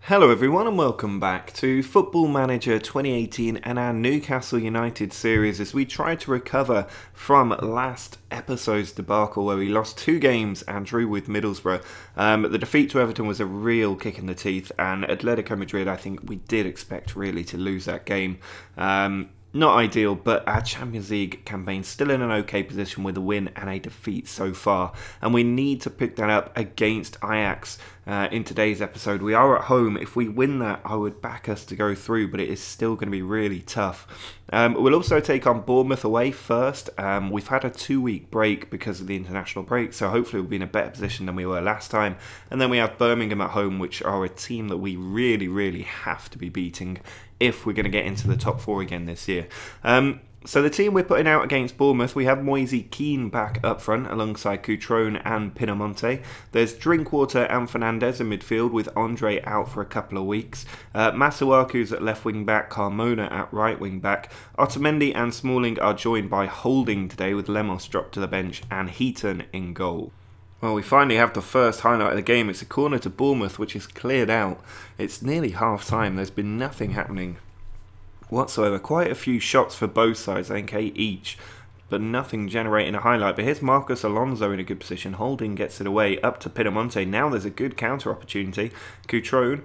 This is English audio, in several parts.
Hello everyone and welcome back to Football Manager 2018 and our Newcastle United series as we try to recover from last episode's debacle where we lost 2 games and drew with Middlesbrough. The defeat to Everton was a real kick in the teeth, and Atletico Madrid, I think we did expect really to lose that game. Not ideal, but our Champions League campaign still in an okay position with a win and a defeat so far. And we need to pick that up against Ajax in today's episode. We are at home. If we win that, I would back us to go through, but it is still going to be really tough. We'll also take on Bournemouth away first. We've had a 2-week break because of the international break, so hopefully we'll be in a better position than we were last time. And then we have Birmingham at home, which are a team that we really have to be beating if we're going to get into the top 4 again this year. So the team we're putting out against Bournemouth, we have Moise Kean back up front alongside Cutrone and Pinamonte. There's Drinkwater and Fernandez in midfield with Andre out for a couple of weeks. Masuaku's at left wing back, Carmona at right wing back. Otamendi and Smalling are joined by Holding today with Lemos dropped to the bench and Heaton in goal. Well, we finally have the first highlight of the game. It's a corner to Bournemouth, which is cleared out. It's nearly half-time. There's been nothing happening whatsoever. Quite a few shots for both sides, I think 8 each, but nothing generating a highlight. But here's Marcos Alonso in a good position. Holding gets it away up to Pinamonte. Now there's a good counter opportunity. Cutrone,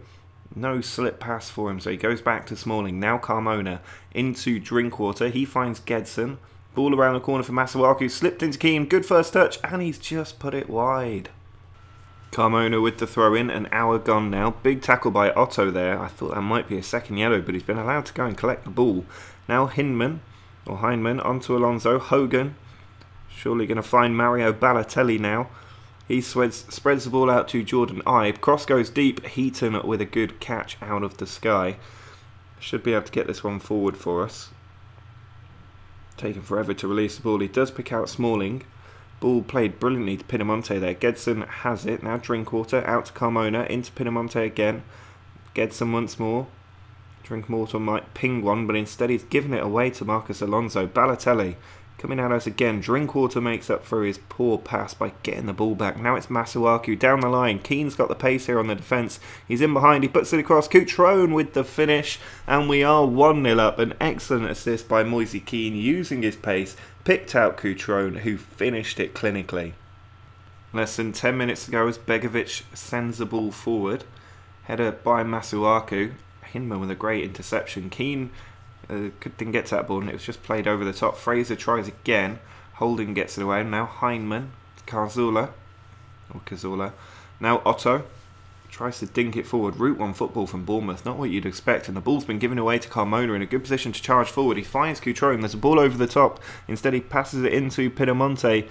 no slip pass for him, so he goes back to Smalling. Now Carmona into Drinkwater. He finds Gedson. Ball around the corner for Masuaku, slipped into Keane, good first touch, and he's just put it wide. Carmona with the throw in, an hour gone now. Big tackle by Otto there. I thought that might be a second yellow, but he's been allowed to go and collect the ball. Now Heinemann onto Alonso. Hogan, surely going to find Mario Balotelli now. He spreads the ball out to Jordan Ibe. Cross goes deep, Heaton with a good catch out of the sky. Should be able to get this one forward for us. Taking forever to release the ball. He does pick out Smalling. Ball played brilliantly to Pinamonte there. Gedson has it. Now Drinkwater out to Carmona. Into Pinamonte again. Gedson once more. Drinkwater might ping one, but instead he's given it away to Marcos Alonso. Balotelli coming at us again. Drinkwater makes up for his poor pass by getting the ball back. Now it's Masuaku down the line. Keane's got the pace here on the defence. He's in behind. He puts it across. Cutrone with the finish. And we are 1-0 up. An excellent assist by Moise Kean using his pace. Picked out Cutrone, who finished it clinically. Less than 10 minutes to go as Begovic sends the ball forward. Header by Masuaku. Hinman with a great interception. Keane didn't get to that ball and it was just played over the top. Fraser tries again. Holding gets it away. Now Heinemann. Cazorla. Now Otto tries to dink it forward. Route 1 football from Bournemouth. Not what you'd expect. And the ball's been given away to Carmona in a good position to charge forward. He finds Cutrone. There's a ball over the top. Instead he passes it into Pinamonte.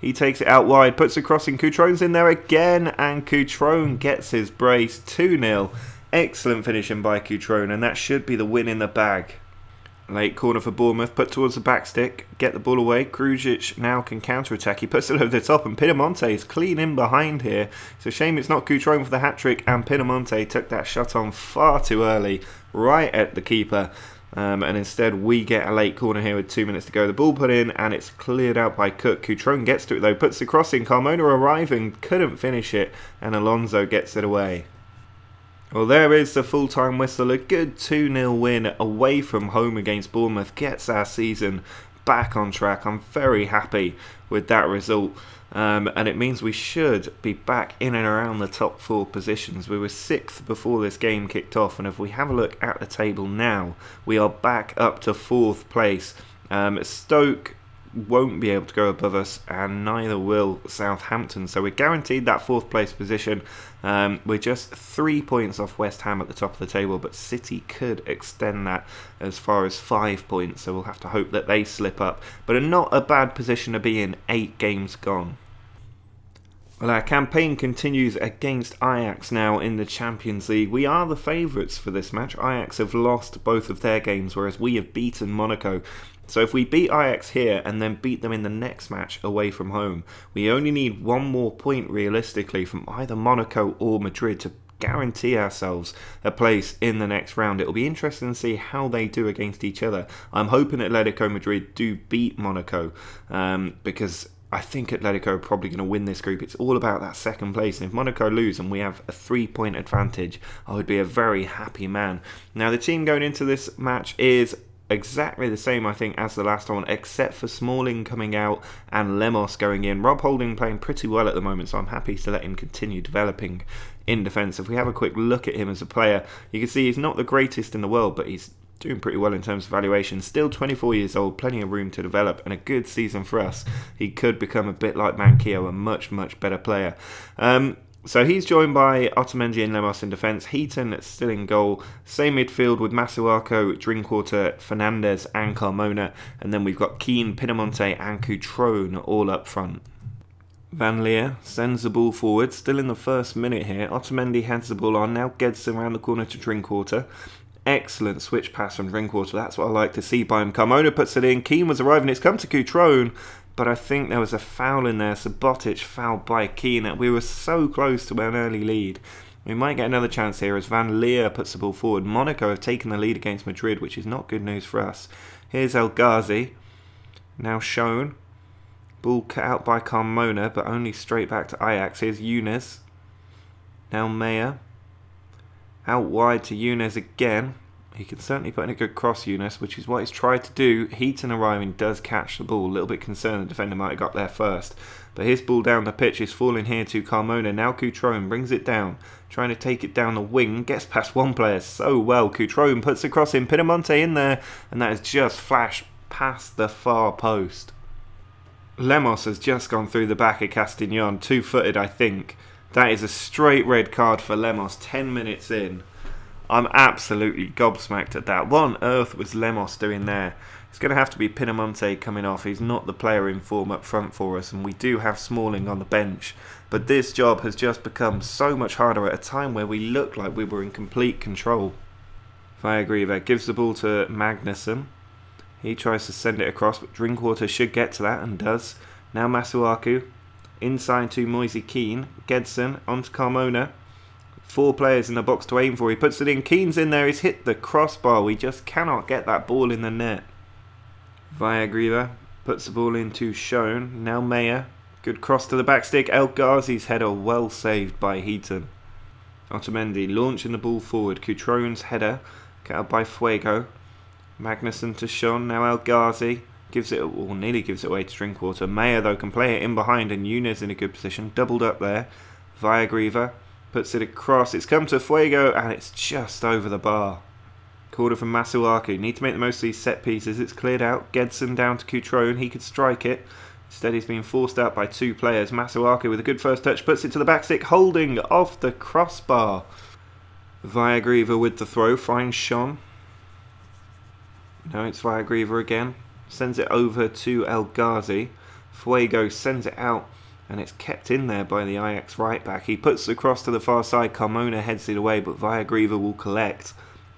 He takes it out wide. Puts a crossing. Cutrone's in there again. And Cutrone gets his brace. 2-0. Excellent finishing by Cutrone. And that should be the win in the bag. Late corner for Bournemouth, put towards the back stick, get the ball away. Krujic now can counter-attack. He puts it over the top and Pinamonte is clean in behind here. It's a shame it's not Cutrone for the hat-trick, and Pinamonte took that shot on far too early, right at the keeper. And instead we get a late corner here with 2 minutes to go. The ball put in and it's cleared out by Cook. Cutrone gets to it though, puts the cross in. Carmona arriving, couldn't finish it, and Alonso gets it away. Well, there is the full-time whistle. A good 2-0 win away from home against Bournemouth gets our season back on track. I'm very happy with that result. And it means we should be back in and around the top 4 positions. We were 6th before this game kicked off. And if we have a look at the table now, we are back up to 4th place. Stoke won't be able to go above us, and neither will Southampton, so we're guaranteed that 4th place position. We're just 3 points off West Ham at the top of the table, but City could extend that as far as 5 points, so we'll have to hope that they slip up, but not a bad position to be in, 8 games gone. Well, our campaign continues against Ajax now in the Champions League. We are the favourites for this match. Ajax have lost both of their games, whereas we have beaten Monaco. So if we beat Ajax here and then beat them in the next match away from home, we only need 1 more point realistically from either Monaco or Madrid to guarantee ourselves a place in the next round. It'll be interesting to see how they do against each other. I'm hoping Atletico Madrid do beat Monaco because I think Atletico are probably going to win this group. It's all about that second place, and if Monaco lose and we have a 3-point advantage, I would be a very happy man. Now, the team going into this match is exactly the same, I think, as the last one, except for Smalling coming out and Lemos going in. Rob Holding playing pretty well at the moment, so I'm happy to let him continue developing in defence. If we have a quick look at him as a player, you can see he's not the greatest in the world, but he's doing pretty well in terms of valuation. Still 24 years old, plenty of room to develop, and a good season for us. He could become a bit like Manquillo, a much, much better player. So he's joined by Otamendi and Lemos in defence. Heaton still in goal. Same midfield with Masuaku, Drinkwater, Fernandes and Carmona. And then we've got Keane, Pinamonte and Cutrone all up front. Van Leer sends the ball forward. Still in the first minute here. Otamendi heads the ball on. Now Gedson around the corner to Drinkwater. Excellent switch pass from Drinkwater. That's what I like to see by him. Carmona puts it in. Keane was arriving. It's come to Cutrone. But I think there was a foul in there. Subotic fouled by Keane. We were so close to an early lead. We might get another chance here as Van Leer puts the ball forward. Monaco have taken the lead against Madrid, which is not good news for us. Here's El Ghazi. Now shown. Ball cut out by Carmona, but only straight back to Ajax. Here's Younes. Now Meyer. Out wide to Younes again. He can certainly put in a good cross, Younes, which is what he's tried to do. Heaton arriving does catch the ball. A little bit concerned the defender might have got there first. But his ball down the pitch is falling here to Carmona. Now Cutrone brings it down. Trying to take it down the wing. Gets past one player so well. Cutrone puts the cross in. Pinamonte in there. And that has just flashed past the far post. Lemos has just gone through the back of Castillon. Two-footed, I think. That is a straight red card for Lemos 10 minutes in. I'm absolutely gobsmacked at that. What on earth was Lemos doing there? It's going to have to be Pinamonte coming off. He's not the player in form up front for us, and we do have Smalling on the bench. But this job has just become so much harder at a time where we looked like we were in complete control. Viagriva gives the ball to Magnussen. He tries to send it across, but Drinkwater should get to that, and does. Now Masuaku. Inside to Moise Keane. Gedson onto Carmona. 4 players in the box to aim for. He puts it in. Keane's in there. He's hit the crossbar. We just cannot get that ball in the net. Viagriva puts the ball into Shown. Now Meyer. Good cross to the back stick. El Ghazi's header well saved by Heaton. Otamendi launching the ball forward. Cutrone's header cut out by Fuego. Magnussen to Sean. Now El Ghazi gives it, or nearly gives it away to Drinkwater. Meyer though can play it in behind, and Younes in a good position. Doubled up there. Viagriva puts it across. It's come to Fuego, and it's just over the bar. Corner from Masuaku. Need to make the most of these set pieces. It's cleared out. Gedson down to Cutrone. He could strike it. Instead, he's being forced out by 2 players. Masuaku with a good first touch. Puts it to the back stick. Holding off the crossbar. Viagriva with the throw. Finds Sean. No, it's Viagriva again. Sends it over to El Ghazi. Fuego sends it out. And it's kept in there by the Ajax right back. He puts the cross to the far side. Carmona heads it away, but Viagriva will collect.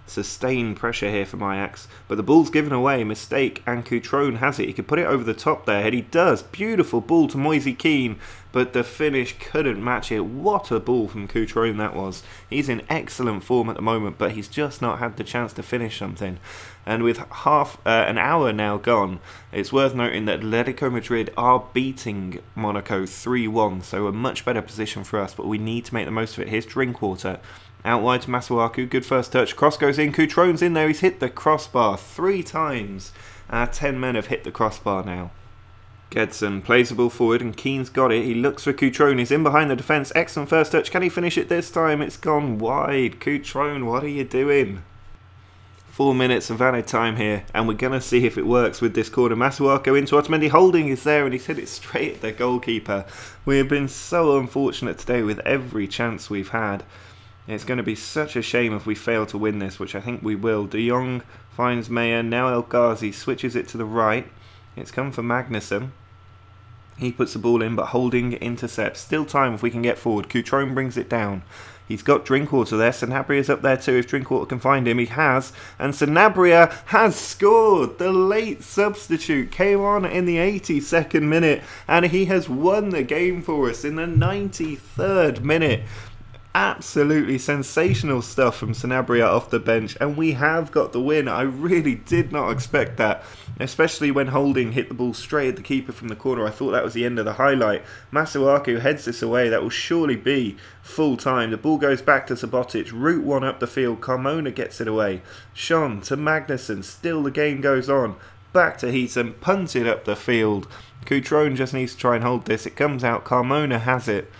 Sustained pressure here from Ajax. But the ball's given away. Mistake. And Cutrone has it. He could put it over the top there. And he does. Beautiful ball to Moise Keane. But the finish couldn't match it. What a ball from Cutrone that was. He's in excellent form at the moment, but he's just not had the chance to finish something. And with half an hour now gone, it's worth noting that Atletico Madrid are beating Monaco 3-1. So a much better position for us, but we need to make the most of it. Here's Drinkwater. Out wide to Masuaku. Good first touch. Cross goes in. Cutrone's in there. He's hit the crossbar 3 times. Our 10 men have hit the crossbar now. Gedson plays the ball forward and Keane's got it. He looks for Cutrone. He's in behind the defence. Excellent first touch. Can he finish it this time? It's gone wide. Cutrone, what are you doing? 4 minutes of added time here, and we're going to see if it works with this corner. Masuaku into Otamendi. Holding is there, and he's hit it straight at the goalkeeper. We have been so unfortunate today with every chance we've had. It's going to be such a shame if we fail to win this, which I think we will. De Jong finds Meyer. Now El Ghazi switches it to the right. It's come for Magnussen. He puts the ball in, but Holding intercepts. Still time if we can get forward. Cutrone brings it down. He's got Drinkwater there. Sanabria's up there too if Drinkwater can find him. He has. And Sanabria has scored. The late substitute came on in the 82nd minute. And he has won the game for us in the 93rd minute. Absolutely sensational stuff from Sanabria off the bench, and we have got the win. I really did not expect that, especially when Holding hit the ball straight at the keeper from the corner. I thought that was the end of the highlight. Masuaku heads this away. That will surely be full time. The ball goes back to Subotic. Route one up the field. Carmona gets it away. Sean to Magnussen. Still the game goes on. Back to Heaton. Punted up the field. Cutrone just needs to try and hold this. It comes out. Carmona has it.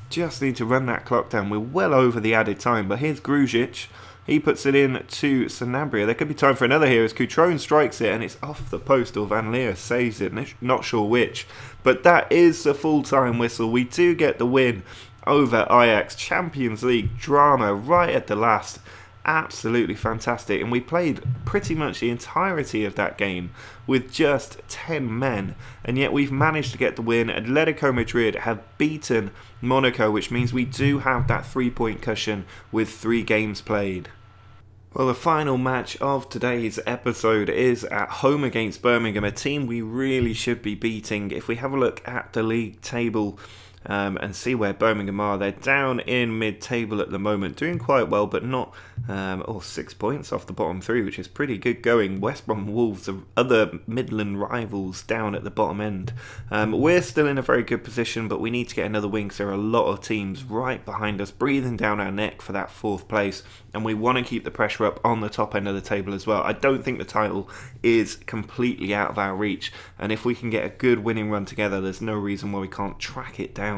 Just need to run that clock down. We're well over the added time, but here's Grujic. He puts it in to Sanabria. There could be time for another here as Cutrone strikes it and it's off the post, or Van Leer saves it. Not sure which. But that is the full-time whistle. We do get the win over Ajax. Champions League drama right at the last. Absolutely fantastic, and we played pretty much the entirety of that game with just 10 men, and yet we've managed to get the win. Atletico Madrid have beaten Monaco, which means we do have that 3-point cushion with 3 games played. Well, the final match of today's episode is at home against Birmingham, a team we really should be beating. If we have a look at the league table and see where Birmingham are, they're down in mid-table at the moment, doing quite well, but not 6 points off the bottom 3, which is pretty good going. West Brom Wolves, other Midland rivals, down at the bottom end. We're still in a very good position, but we need to get another win because there are a lot of teams right behind us breathing down our neck for that 4th place, and we want to keep the pressure up on the top end of the table as well. I don't think the title is completely out of our reach, and if we can get a good winning run together, there's no reason why we can't track it down.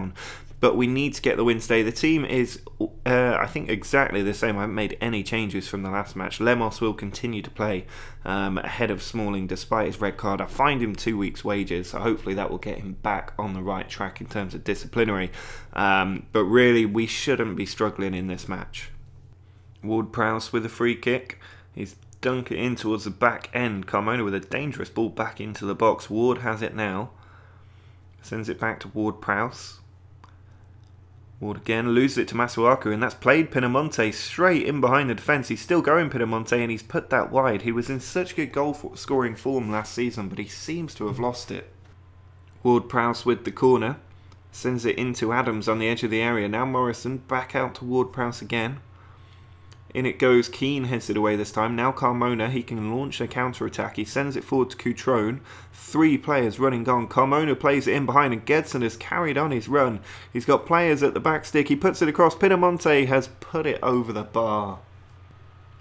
But we need to get the win today. The team is, I think, exactly the same. I haven't made any changes from the last match. Lemos will continue to play ahead of Smalling despite his red card. I fined him 2 weeks' wages, so hopefully that will get him back on the right track in terms of disciplinary. But really, we shouldn't be struggling in this match. Ward-Prowse with a free kick. He's dunked it in towards the back end. Carmona with a dangerous ball back into the box. Ward has it now. Sends it back to Ward-Prowse. Ward again loses it to Masuaku, and that's played Pinamonte straight in behind the defence. He's still going, Pinamonte, and he's put that wide. He was in such good goal scoring form last season, but he seems to have lost it. Ward-Prowse with the corner. Sends it into Adams on the edge of the area. Now Morrison back out to Ward-Prowse again. In it goes. Keane heads it away this time. Now Carmona, he can launch a counter-attack. He sends it forward to Cutrone. 3 players running on. Carmona plays it in behind, and Gedson has carried on his run. He's got players at the back stick. He puts it across. Pinamonte has put it over the bar.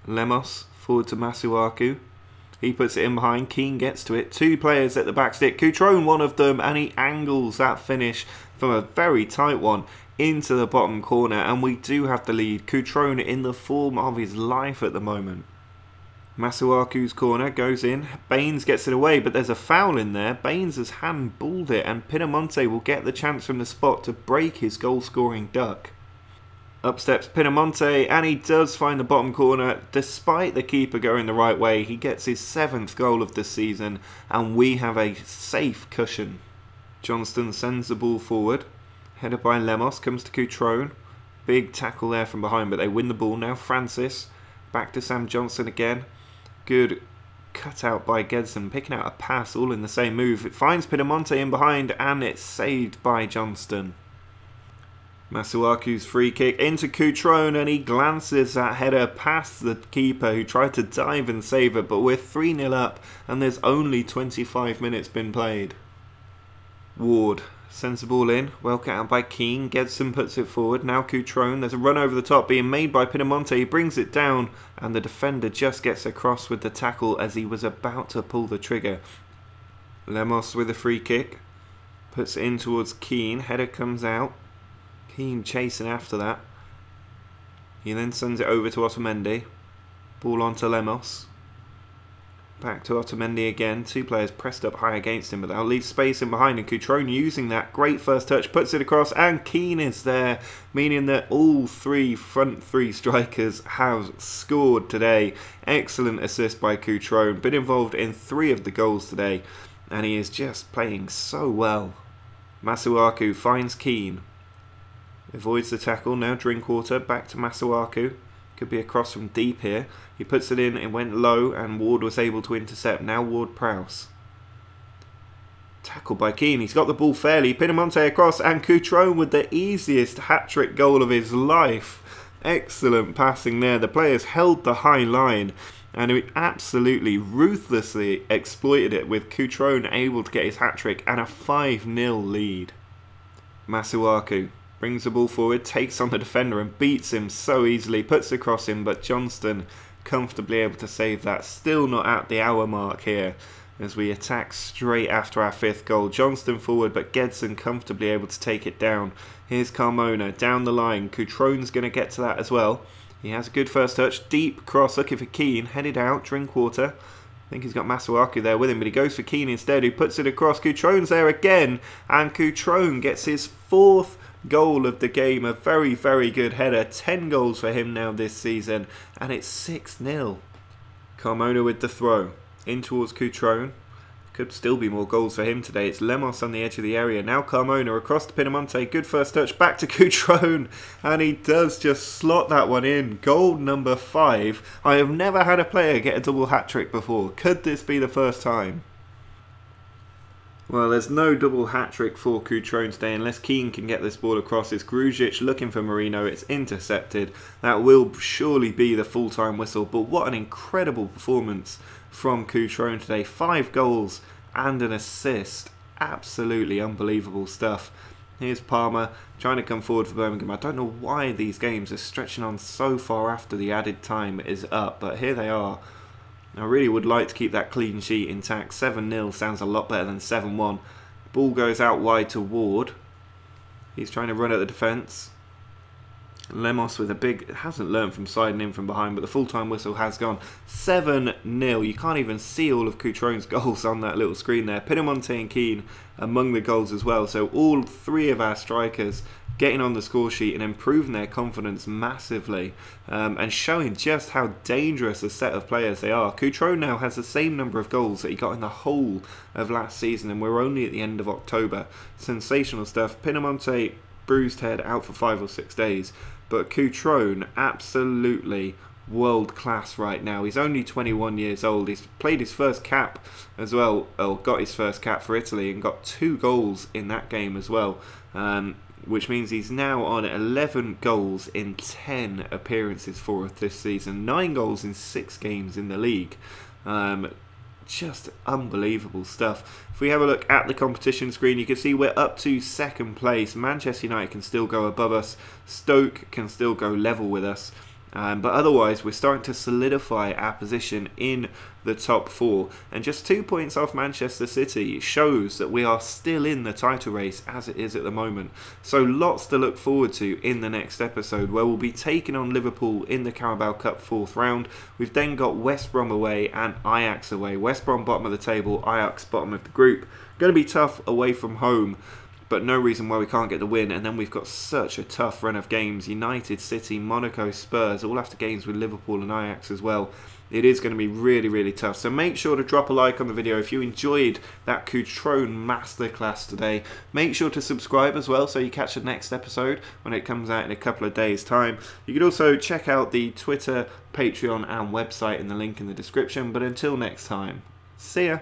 Lemos forward to Masuaku. He puts it in behind. Keane gets to it. 2 players at the back stick. Cutrone one of them, and he angles that finish from a very tight one into the bottom corner, and we do have the lead. Cutrone in the form of his life at the moment. Masuaku's corner goes in. Baines gets it away, but there's a foul in there. Baines has handballed it, and Pinamonte will get the chance from the spot to break his goal-scoring duck. Up steps Pinamonte, and he does find the bottom corner. Despite the keeper going the right way, he gets his 7th goal of the season, and we have a safe cushion. Johnston sends the ball forward. Headed by Lemos, comes to Cutrone. Big tackle there from behind, but they win the ball. Now Francis, back to Sam Johnson again. Good cut out by Gedson, picking out a pass all in the same move. It finds Pinamonte in behind, and it's saved by Johnston. Masuaku's free kick into Cutrone, and he glances that header past the keeper who tried to dive and save it, but we're 3-0 up, and there's only 25 minutes been played. Ward sends the ball in, well cut out by Keane. Gedson puts it forward. Now Cutrone. There's a run over the top being made by Pinamonte. He brings it down, and the defender just gets across with the tackle as he was about to pull the trigger. Lemos with a free kick. Puts it in towards Keane. Header comes out. Keane chasing after that. He then sends it over to Otamendi. Ball on to Lemos. Back to Otamendi again. 2 players pressed up high against him, but that'll leave space in behind, and Cutrone using that great first touch puts it across, and Keane is there, meaning that all 3 front 3 strikers have scored today. Excellent assist by Cutrone, been involved in 3 of the goals today, and he is just playing so well. Masuaku finds Keane, avoids the tackle. Now Drinkwater back to Masuaku. Could be a cross from deep here. He puts it in, it went low, and Ward was able to intercept. Now Ward-Prowse. Tackled by Keane. He's got the ball fairly. Pinamonti across, and Cutrone with the easiest hat-trick goal of his life. Excellent passing there. The players held the high line, and he absolutely ruthlessly exploited it, with Cutrone able to get his hat-trick and a 5-0 lead. Masuaku brings the ball forward, takes on the defender and beats him so easily. Puts the cross in, but Johnston comfortably able to save that. Still not at the hour mark here as we attack straight after our 5th goal. Johnston forward, but Gedson comfortably able to take it down. Here's Carmona down the line. Cutrone's going to get to that as well. He has a good first touch. Deep cross looking for Keane. Headed out. Drinkwater. I think he's got Masuaku there with him, but he goes for Keane instead, who puts it across. Cutrone's there again, and Cutrone gets his 4th goal of the game. A very, very good header. 10 goals for him now this season, and it's 6-0. Carmona with the throw. In towards Cutrone. Could still be more goals for him today. It's Lemos on the edge of the area. Now Carmona across to Pinamonti. Good first touch. Back to Cutrone. And he does just slot that one in. Goal number 5. I have never had a player get a double hat-trick before. Could this be the first time? Well, there's no double hat-trick for Cutrone today unless Keane can get this ball across. It's Grujic looking for Marino. It's intercepted. That will surely be the full-time whistle. But what an incredible performance from Cutrone today. 5 goals and an assist. Absolutely unbelievable stuff. Here's Palmer trying to come forward for Birmingham. I don't know why these games are stretching on so far after the added time is up, but here they are. I really would like to keep that clean sheet intact. 7-0 sounds a lot better than 7-1. Ball goes out wide to Ward. He's trying to run at the defence. Lemos with a big, hasn't learned from sliding in from behind, but the full-time whistle has gone. 7-0. You can't even see all of Cutrone's goals on that little screen there. Pinamonti and Keane among the goals as well. So all 3 of our strikers getting on the score sheet and improving their confidence massively, and showing just how dangerous a set of players they are. Cutrone now has the same number of goals that he got in the whole of last season, and we're only at the end of October. Sensational stuff. Pinamonti, bruised head, out for 5 or 6 days. But Cutrone, absolutely world class right now. He's only 21 years old. He's played his first cap as well, or got his first cap for Italy, and got 2 goals in that game as well. Which means he's now on 11 goals in 10 appearances for us this season. 9 goals in 6 games in the league. Just unbelievable stuff. If we have a look at the competition screen, you can see we're up to 2nd place. Manchester United can still go above us. Stoke can still go level with us. But otherwise, we're starting to solidify our position in the top 4. And just 2 points off Manchester City shows that we are still in the title race as it is at the moment. So lots to look forward to in the next episode, where we'll be taking on Liverpool in the Carabao Cup 4th round. We've then got West Brom away and Ajax away. West Brom bottom of the table, Ajax bottom of the group. Going to be tough away from home, but no reason why we can't get the win. And then we've got such a tough run of games. United, City, Monaco, Spurs, all after games with Liverpool and Ajax as well. It is going to be really, really tough. So make sure to drop a like on the video if you enjoyed that Cutrone masterclass today. Make sure to subscribe as well so you catch the next episode when it comes out in a couple of days' time. You can also check out the Twitter, Patreon and website in the link in the description. But until next time, see ya.